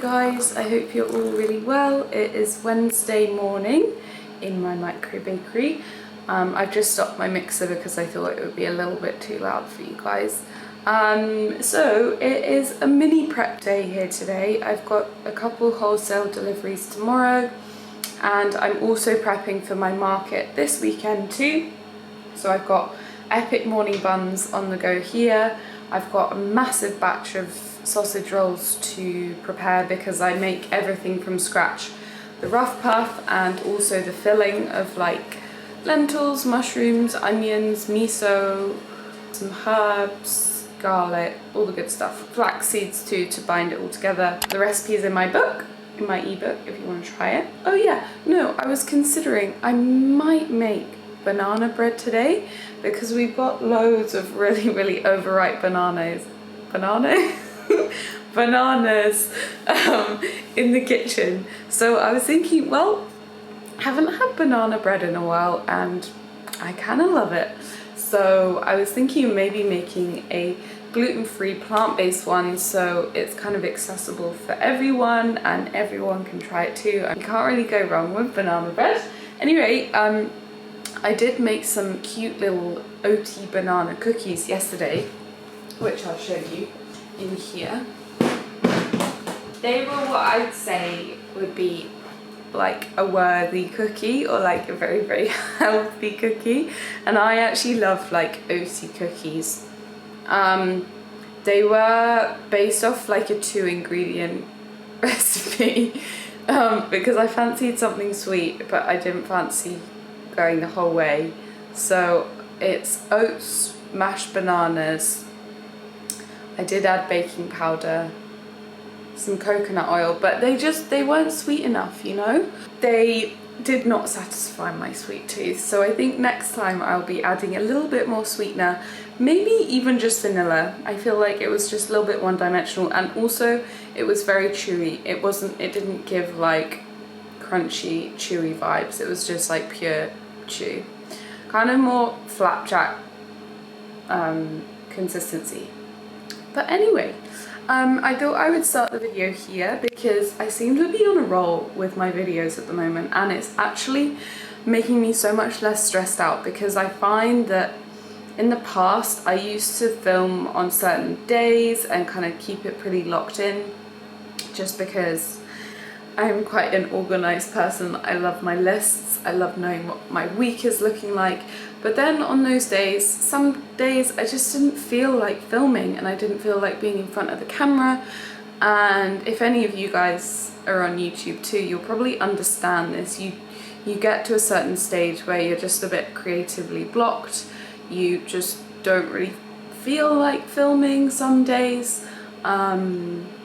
guys, I hope you're all really well. It is Wednesday morning in my micro bakery. I've just stopped my mixer because I thought it would be a little bit too loud for you guys. So it is a mini prep day here today. I've got a couple wholesale deliveries tomorrow, and I'm also prepping for my market this weekend too. So I've got epic morning buns on the go here. I've got a massive batch of sausage rolls to prepare because I make everything from scratch. The rough puff and also the filling of like lentils, mushrooms, onions, miso, some herbs, garlic, all the good stuff. Flax seeds too to bind it all together. The recipe is in my book, in my ebook if you want to try it. Oh yeah, no, I was considering I might make banana bread today because we've got loads of really overripe bananas in the kitchen. So I was thinking, well, I haven't had banana bread in a while and I kind of love it. So I was thinking of maybe making a gluten-free plant-based one so it's kind of accessible for everyone and everyone can try it too. You can't really go wrong with banana bread. Anyway, I did make some cute little oaty banana cookies yesterday, which I'll show you in here. They were what I'd say would be like a worthy cookie or like a very healthy cookie, and I actually love like oaty cookies. They were based off like a 2-ingredient recipe because I fancied something sweet but I didn't fancy going the whole way. So it's oats, mashed bananas, I did add baking powder, some coconut oil, but they weren't sweet enough, you know? They did not satisfy my sweet tooth, so I think next time I'll be adding a little bit more sweetener, maybe even just vanilla. I feel like it was just a little bit one-dimensional, and also it was very chewy. It didn't give like crunchy, chewy vibes. It was just like pure chew. Kind of more flapjack consistency. But anyway, I thought I would start the video here because I seem to be on a roll with my videos at the moment, and it's actually making me so much less stressed out because I find that in the past I used to film on certain days and kind of keep it pretty locked in just because I'm quite an organized person. I love my lists, I love knowing what my week is looking like. But then on those days, some days I just didn't feel like filming and I didn't feel like being in front of the camera. And if any of you guys are on YouTube too, you'll probably understand this. You get to a certain stage where you're just a bit creatively blocked. You just don't really feel like filming some days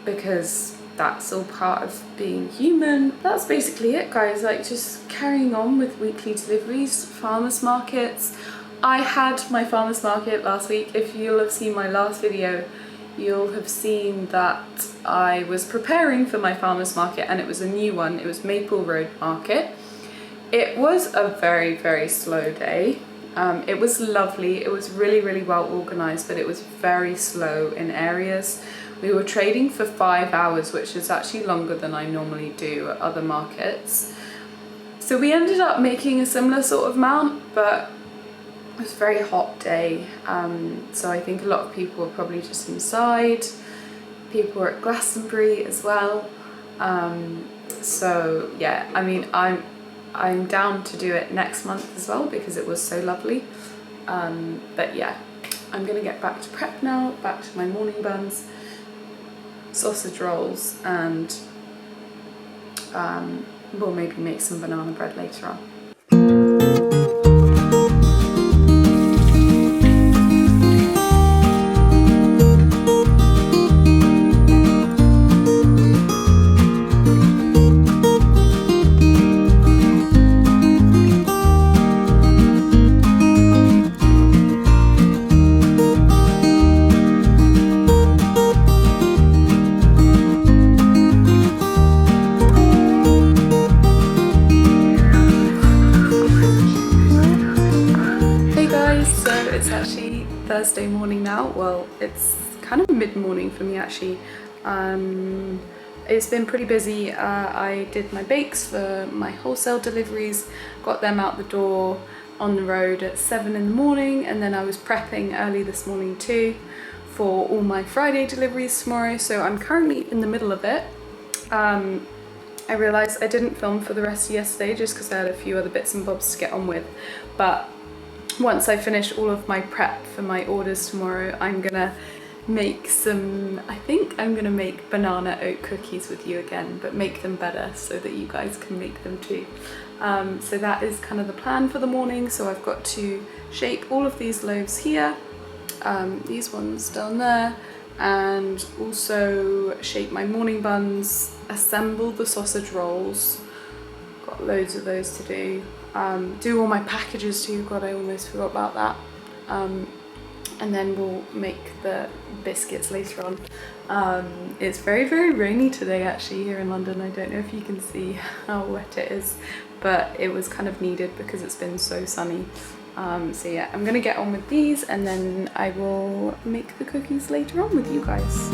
because that's all part of being human. That's basically it, guys. Like, just carrying on with weekly deliveries, farmers markets. I had my farmers market last week. If you'll have seen my last video, you'll have seen that I was preparing for my farmers market, and it was a new one. It was Maple Road Market. It was a very slow day. It was lovely. It was really well organized, but it was very slow in areas. We were trading for 5 hours, which is actually longer than I normally do at other markets. So we ended up making a similar sort of amount, but it was a very hot day. So I think a lot of people were probably just inside. People were at Glastonbury as well. So yeah, I mean, I'm down to do it next month as well because it was so lovely. But yeah, I'm gonna get back to prep now, back to my morning buns, sausage rolls, and we'll maybe make some banana bread later on. Thursday morning now. Well, it's kind of mid-morning for me actually. it's been pretty busy. I did my bakes for my wholesale deliveries, got them out the door on the road at 7 in the morning, and then I was prepping early this morning too for all my Friday deliveries tomorrow, so I'm currently in the middle of it. I realised I didn't film for the rest of yesterday just because I had a few other bits and bobs to get on with, but once I finish all of my prep for my orders tomorrow, I'm gonna make some, I think I'm gonna make banana oat cookies with you again, but make them better so that you guys can make them too. So that is kind of the plan for the morning. So I've got to shape all of these loaves here, these ones down there, and also shape my morning buns, assemble the sausage rolls, got loads of those to do, do all my packages too, God, I almost forgot about that, and then we'll make the biscuits later on. It's very, very rainy today actually here in London. I don't know if you can see how wet it is, but it was kind of needed because it's been so sunny. So yeah, I'm gonna get on with these and then I will make the cookies later on with you guys.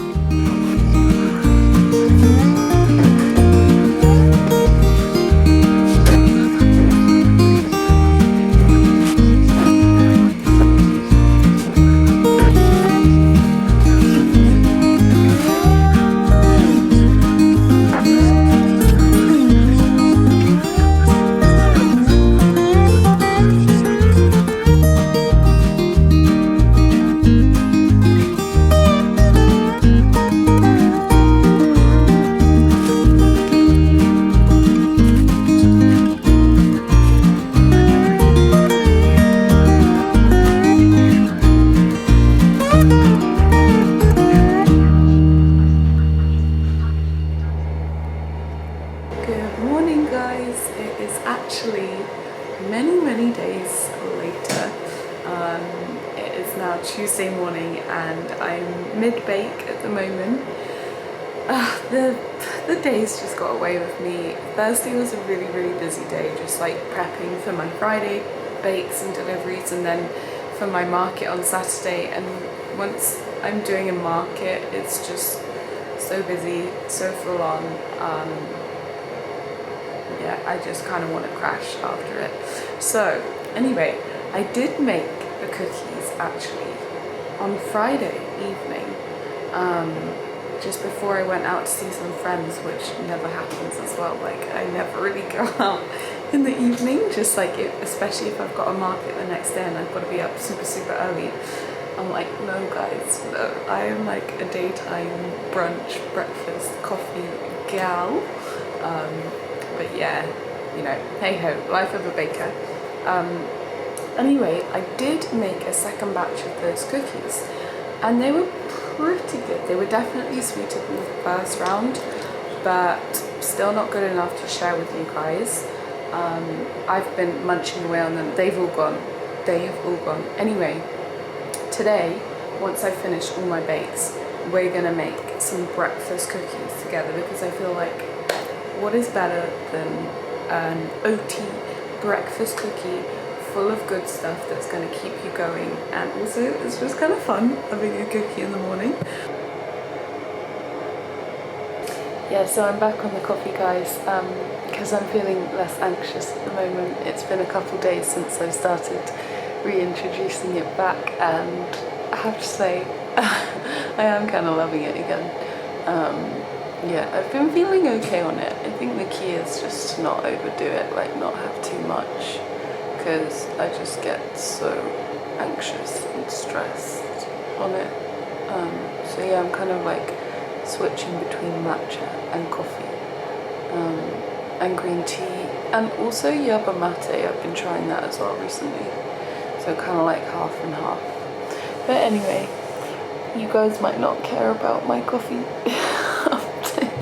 Tuesday morning and I'm mid-bake at the moment. The days just got away with me. Thursday was a really, really busy day, just like prepping for my Friday bakes and deliveries and then for my market on Saturday. And once I'm doing a market, it's just so busy, so full on. Yeah, I just kind of want to crash after it. So anyway, I did make the cookies actually on Friday evening, just before I went out to see some friends, which never happens as well. Like I never really go out in the evening, just like especially if I've got a market the next day and I've got to be up super, super early. I'm like, no guys, no, I am like a daytime brunch, breakfast, coffee gal. But yeah, you know, hey ho, life of a baker. Anyway, I did make a second batch of those cookies and they were pretty good. They were definitely sweeter than the first round, but still not good enough to share with you guys. I've been munching away on them. They've all gone. They have all gone. Anyway, today, once I finish all my bakes, we're gonna make some breakfast cookies together because I feel like what is better than an oaty breakfast cookie full of good stuff that's going to keep you going, and also it's just kind of fun having a cookie in the morning. Yeah, so I'm back on the coffee guys because I'm feeling less anxious at the moment. It's been a couple days since I started reintroducing it back and I have to say I am kind of loving it again. Yeah, I've been feeling okay on it. I think the key is just to not overdo it, like not have too much, because I just get so anxious and stressed on it. So yeah, I'm kind of like switching between matcha and coffee, and green tea, and also yerba mate. I've been trying that as well recently, so kind of like half and half. But anyway, you guys might not care about my coffee update.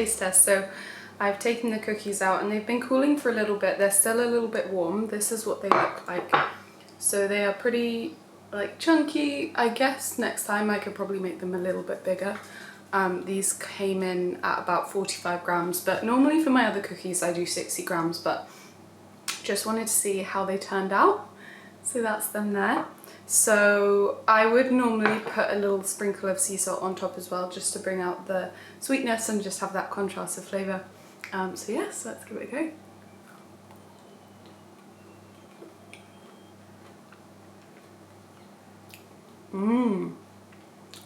taste test. So I've taken the cookies out and they've been cooling for a little bit. They're still a little bit warm. This is what they look like. So they are pretty like chunky. I guess next time I could probably make them a little bit bigger. These came in at about 45 grams, but normally for my other cookies I do 60 grams, but just wanted to see how they turned out. So that's them there. So I would normally put a little sprinkle of sea salt on top as well, just to bring out the sweetness and just have that contrast of flavour. So yes, let's give it a go.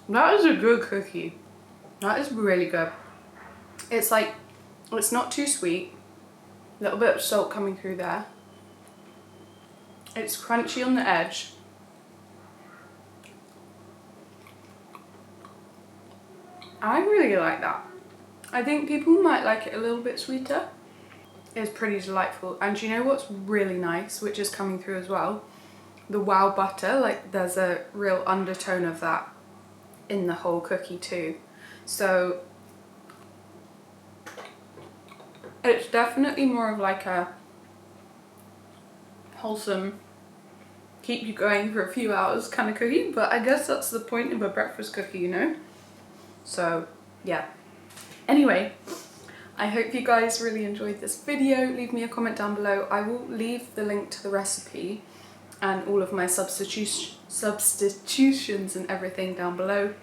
That is a good cookie. That is really good. It's like, it's not too sweet. A little bit of salt coming through there. It's crunchy on the edge. I really like that. I think people might like it a little bit sweeter. It's pretty delightful. And you know what's really nice, which is coming through as well? The wow butter, like there's a real undertone of that in the whole cookie too. So it's definitely more of like a wholesome, keep you going for a few hours kind of cookie, but I guess that's the point of a breakfast cookie, you know? So yeah. Anyway, I hope you guys really enjoyed this video. Leave me a comment down below. I will leave the link to the recipe and all of my substitutions and everything down below.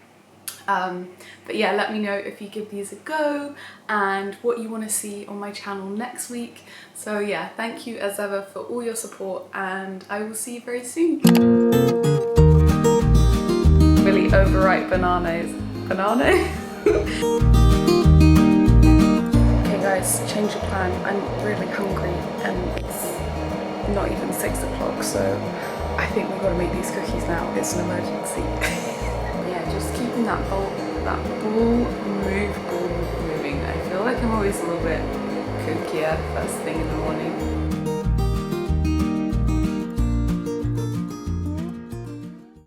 But yeah, let me know if you give these a go and what you want to see on my channel next week. So yeah, thank you as ever for all your support and I will see you very soon. Really overripe bananas. Okay guys, change of plan. I'm really hungry and it's not even 6 o'clock, so I think we've got to make these cookies now. It's an emergency. Yeah, just keeping that ball moving. I feel like I'm always a little bit kookier first thing in the morning.